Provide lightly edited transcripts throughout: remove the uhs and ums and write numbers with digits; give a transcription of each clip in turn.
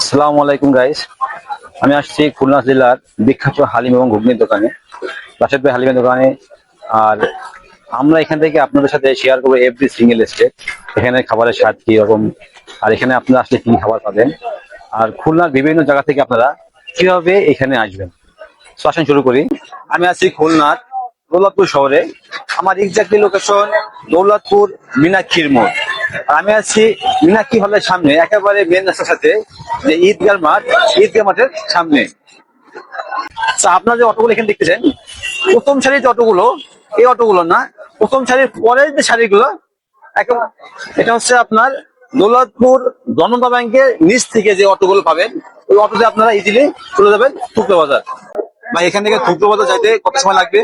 আসসালামু আলাইকুম গাইস। আমি আসছি খুলনা জেলার বিখ্যাত হালিম এবং ঘুগনির দোকানে, রাশেদ ভাই হালিমের দোকানে। আর আমরা এখান থেকে আপনাদের সাথে শেয়ার করবো এভরি সিঙ্গেল স্টেপ, এখানে খাবারের স্বাদ কি রকম, আর এখানে আপনারা আসলে কি খাবার পাবেন, আর খুলনার বিভিন্ন জায়গা থেকে আপনারা কিভাবে এখানে আসবেন। তো আসেন শুরু করি। আমি আছি খুলনার দৌলতপুর শহরে। আমার এক্স্যাক্টলি লোকেশন দৌলতপুর মীনাক্ষীর মোড়। আর আমি আছি মীনাক্ষী হলের সামনে, একেবারে মেন রাস্তার সাথে, যে ঈদগাহ মাঠ, ঈদগাহ মাঠের সামনে। আচ্ছা, আপনারা যে অটোগুলো এখানে দেখতেছেন, প্রথম সারির যে অটোগুলো, এই অটোগুলো না, প্রথম সারির পরের যে সারিগুলো, একেবারে এটা হচ্ছে আপনার দৌলতপুর জনতা ব্যাংকের নিচ থেকে যে অটোগুলো পাবেন, ওই অটোতে আপনারা ইজিলি চলে যাবেন থুকরো বাজার। বা এখান থেকে থুকরো বাজার যাইতে কত সময় লাগবে?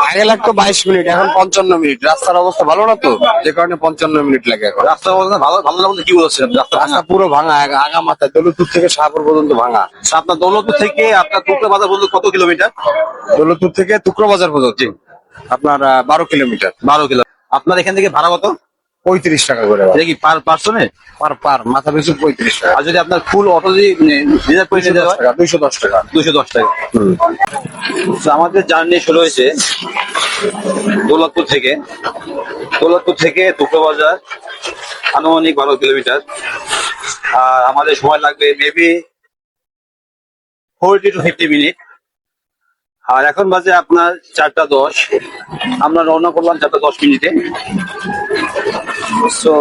আগে লাগতো 22 মিনিট, এখন 55 মিনিট। রাস্তার অবস্থা ভালো না তো, যে কারণে 55 মিনিট লাগে এখন। রাস্তার অবস্থা ভালো ভালো না বলতে কি বলছেন? রাস্তা রাস্তা পুরো ভাঙা, আগা মাথায় দৌলতপুর থেকে শাহপুর পর্যন্ত ভাঙা। আচ্ছা, আপনার দৌলতপুর থেকে আপনার থুকরো বাজার পর্যন্ত কত কিলোমিটার? দৌলতপুর থেকে তুকরো বাজার পর্যন্ত আপনার 12 কিলোমিটার। 12 কিলো। আপনার এখান থেকে ভাড়া কত? 35 টাকা করে এটা কি পার পার্সনে? পার মাথা পিছু 35 টাকা। আর যদি আপনার ফুল অটো যদি রিজার্ভ করে নিতে হয়? 210 টাকা। 210 টাকা। তো আমাদের জার্নি শুরু হয়েছে দৌলতপুর থেকে। দৌলতপুর থেকে থুকরো বাজার আনুমানিক 12 কিলোমিটার। আর আমাদের সময় লাগবে মেবি 40 to 50 মিনিট। আর এখন বাজে আপনার 4টা 10। আমরা রওনা করলাম 4টা 10 মিনিটে। তো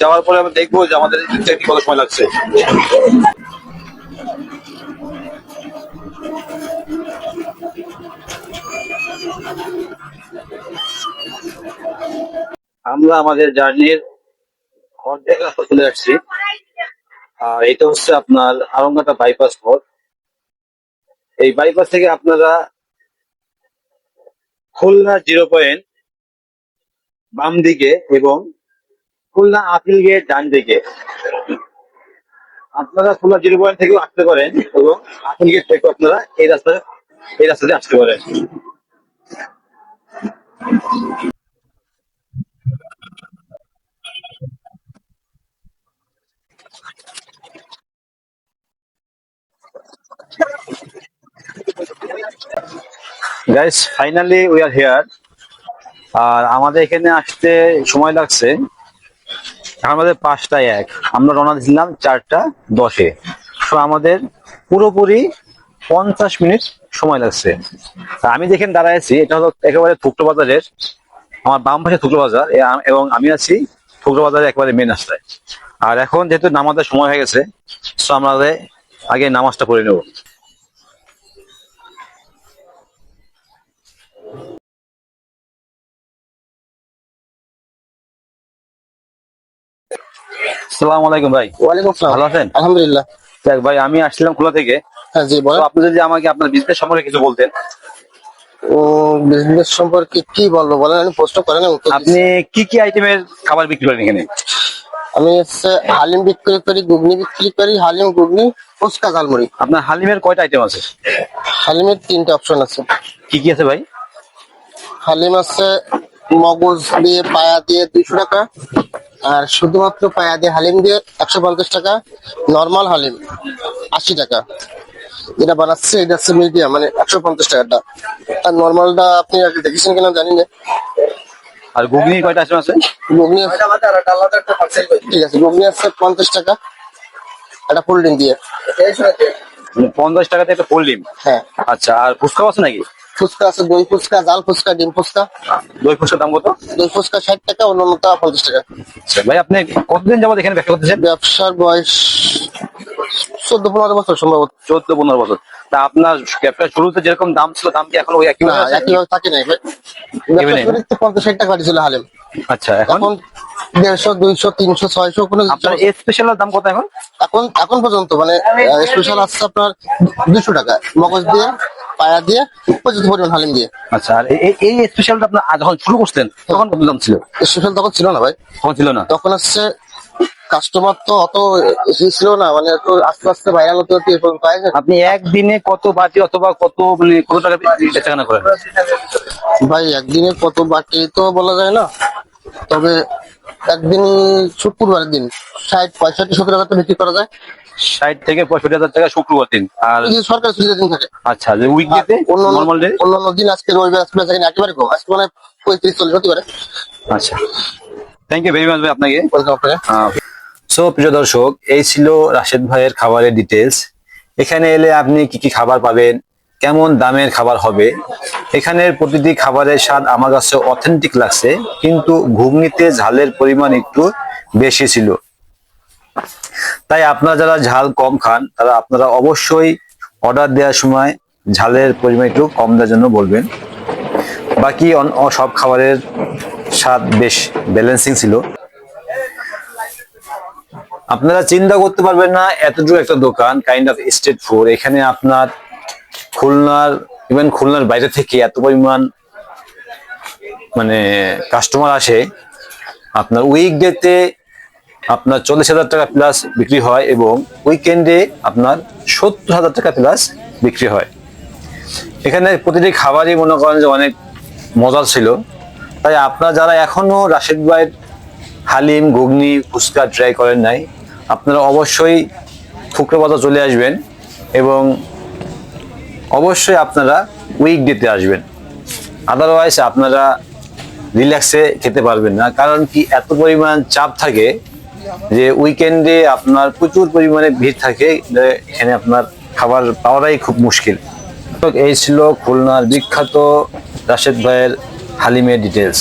যাওয়ার পরে আমরা দেখবো যে আমাদের এক্সাক্টলি কত সময় লাগছে। আমরা আমাদের জার্নির অর্ধেক রাস্তা চলে আসছি। আর এটা হচ্ছে আপনার আরঙ্গাটা বাইপাস পথ। এই বাইপাস থেকে আপনারা খুলনা 0 পয়েন্ট বাম দিকে এবং খুলনা আপিল গেট ডান দিকে, আপনারা খুলনা 0 পয়েন্ট থেকেও আসতে পারেন এবং আপিল গেট থেকে আপনারা এই রাস্তা দিয়ে আসতে পারেন। Guys, finally we are here. আর আমাদের এখানে আসতে সময় লাগছে, এখন আমাদের 5টা 1। আমরা রওনা দিয়েছিলাম 4টা 10-এ। তো আমাদের পুরোপুরি 50 মিনিট সময় লাগছে। আর আমি যেখানে দাঁড়ায় আছি, এটা হলো একেবারে থুকরো বাজারের, আমার বাম পাশে থুকরো বাজার, এবং আমি আছি থুকরো বাজারের একেবারে মেন রাস্তায়। আর এখন যেহেতু নামাজের সময় হয়ে গেছে, তো আমাদের আগে নামাজটা পড়ে নেব। আসসালামু আলাইকুম ভাই। ওয়ালাইকুম আসসালাম। ভালো আছেন? আলহামদুলিল্লাহ। দেখ ভাই, আমি আসছিলাম খুলনা থেকে। হ্যাঁ জি তো বলেন। আপনি যদি আমাকে আপনার বিজনেস সম্পর্কে কিছু বলতেন। ও, বিজনেস সম্পর্কে কি বলবো বলেন, আমি প্রশ্ন করেন আমি উত্তর আপনি দিচ্ছি। কি আইটেমের খাবার বিক্রি করেন এখানে? আমি হচ্ছে হালিম বিক্রি করি, ঘুগনি বিক্রি করি, হালিম, ঘুগনি, ফুচকা, ঝালমুড়ি। আপনার হালিমের কয়টা আইটেম আছে? হালিমের 3টে অপশন আছে। কি আছে ভাই? হালিম আছে মগজ দিয়ে, পায়া দিয়ে 200 টাকা, আর শুধুমাত্র পায়া দিয়ে হালিম দিয়ে 150 টাকা। নর্মাল হালিম 80 টাকা। যেটা বানাচ্ছে এটা হচ্ছে মিডিয়াম, মানে 150 টাকাটা। আর নর্মালটা আপনি আগে দেখেছেন কিনা জানি না। আর ঘুগনি কয়টা আইটেম আছে? ঘুগনি ঠিক আছে, ঘুগনি আছে 50 টাকা, একটা কোল্ড ড্রিঙ্ক দিয়ে। মানে 50 টাকাতে একটা কোল্ড ডিম। হ্যাঁ। আচ্ছা, আর ফুচকা আছে নাকি? ফুচকা আছে, দই ফুচকা, জাল ফুচকা, ডিম ফুচকা। দই ফুচকার দাম কত? দই ফুচকা 60 টাকা, অন্যটা 50 টাকা। আচ্ছা ভাই, আপনি কতদিন যাবত এখানে ব্যবসা করতেছেন? ব্যবসার বয়স 14-15 বছর সম্ভবত। 14-15 বছর। তা আপনার ব্যবসা শুরুতে যেরকম দাম ছিল, দাম কি এখন ওই একই না, আছে? একইভাবে থাকে নাই ভাই। ব্যবসা শুরুতে 50-60 টাকা ছিল হালিম। আচ্ছা, এখন এখন 150, 200, 300, 600 কোনো। আপনার স্পেশাল দাম কত এখন? এখন পর্যন্ত মানে স্পেশাল আছে আপনার 200 টাকা, মগজ দিয়ে, পায়া দিয়ে, পর্যন্ত পরিমাণ হালিম দিয়ে। আচ্ছা, আর এই স্পেশালটা আপনার যখন শুরু করতেন তখন কত দাম ছিল? স্পেশাল তখন ছিল না ভাই। তখন ছিল না? তখন হচ্ছে কাস্টমার তো অত ছিল না, মানে একটু আস্তে আস্তে ভাইরাল হতে হতে এরকম পাই না। আপনি একদিনে কত বাটি অথবা কত টাকা বেচাকেনা করেন? ভাই একদিনে কত বাকি তো বলা যায় না, তবে একদিন শুক্রবারের দিন 60, 65, 70 টাকা বিক্রি করা যায়। 60 থেকে 65,000 টাকা শুক্রবার দিন। আর এই যে সরকারি ছুটির দিন থাকে। আচ্ছা, যে উইকডেতে অন্যান্য নরমাল ডে? অন্যান্য দিন আজকে রবিবার, আজকে বেচা কিনা একেবারে কম, আজকে মানে 35-40 হতে পারে। আচ্ছা, থ্যাংক ইউ ভেরি মাচ ভাই আপনাকে। বলতে আপনাকে সো প্রিয় দর্শক, এই ছিল রাশেদ ভাইয়ের খাবারের ডিটেলস। এখানে এলে আপনি কি কি খাবার পাবেন, কেমন দামের খাবার হবে, এখানের প্রতিটি খাবারের স্বাদ আমার কাছে অথেন্টিক লাগছে, কিন্তু ঘুগনিতে ঝালের পরিমাণ একটু বেশি ছিল। তাই আপনারা যারা ঝাল কম খান তারা আপনারা অবশ্যই অর্ডার দেওয়ার সময় ঝালের পরিমাণ একটু কম দেওয়ার জন্য বলবেন। বাকি সব খাবারের স্বাদ বেশ ব্যালেন্সিং ছিল। আপনারা চিন্তা করতে পারবেন না, এতটুকু একটা দোকান, কাইন্ড অফ স্ট্রিট ফুড, এখানে আপনার খুলনার বাইরে থেকে এত পরিমাণ মানে কাস্টমার আসে। আপনার উইকডেতে আপনার 40,000 টাকা প্লাস বিক্রি হয় এবং উইকেন্ডে আপনার 70,000 টাকা প্লাস বিক্রি হয়। এখানে প্রতিটি খাবারই মনে করেন যে অনেক মজার ছিল। তাই আপনারা যারা এখনো রাশেদ ভাইয়ের হালিম, ঘুগনি, ফুচকা ট্রাই করেন নাই, আপনারা অবশ্যই ফুকরা বাজার চলে আসবেন এবং অবশ্যই আপনারা উইকডেতে আসবেন। আদারওয়াইজ আপনারা রিল্যাক্সে খেতে পারবেন না, কারণ কি এত পরিমাণ চাপ থাকে যে উইকেন্ডে আপনার প্রচুর পরিমাণে ভিড় থাকে, এখানে আপনার খাবার পাওয়াটাই খুব মুশকিল। তো এই ছিল খুলনার বিখ্যাত রাশেদ ভাইয়ের হালিমের ডিটেলস।